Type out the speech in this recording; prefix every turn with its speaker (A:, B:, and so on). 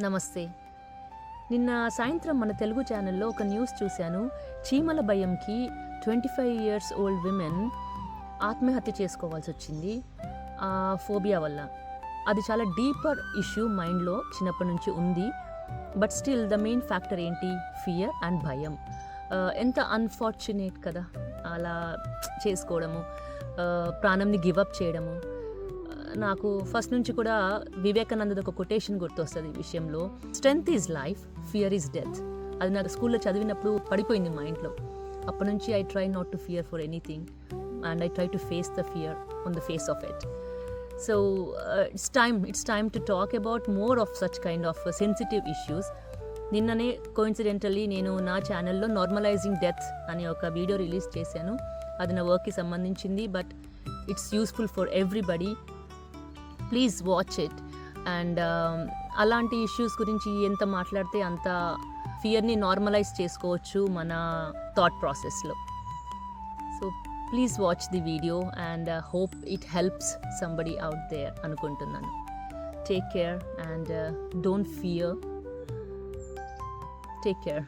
A: నమస్తే. నిన్న సాయంత్రం మన తెలుగు ఛానల్‌లో ఒక న్యూస్ చూశాను. చీమల భయంకి 25 ఇయర్స్ ఓల్డ్ విమెన్ ఆత్మహత్య చేసుకోవాల్సొచ్చింది. ఫోబియా వల్ల. అది చాలా డీపర్ ఇష్యూ మైండ్‌లో చిన్నప్పటి నుంచి ఉంది. But still the main factor ఏంటి? ఫియర్ అండ్ భయం. ఎంత అన్‌ఫార్చునేట్ కదా! అలా చేసుకోవడము, ప్రాణంని గివ్ అప్ చేయడము. నాకు ఫస్ట్ నుంచి కూడా వివేకానందది ఒక కొటేషన్ గుర్తొస్తుంది ఈ విషయంలో. Strength is life, fear is death. అది నాకు స్కూల్లో చదివినప్పుడు పడిపోయింది మైండ్లో. అప్పటి నుంచి I try not to fear for anything and I try to face the fear on the face of it. So it's time to talk about more of such kind of sensitive issues. నిన్ననే coincidentally నేను నా ఛానల్లో normalising death అనే ఒక video release చేశాను. అది నా వర్క్కి సంబంధించింది. But it's useful for everybody. Please watch it. And అలాంటి ఇష్యూస్ గురించి ఎంత మాట్లాడితే అంత ఫియర్ని నార్మలైజ్ చేసుకోవచ్చు మన థాట్ ప్రాసెస్లో. So please watch the video and hope it helps somebody out there అనుకుంటున్నాను. Take care and don't fear. Take care.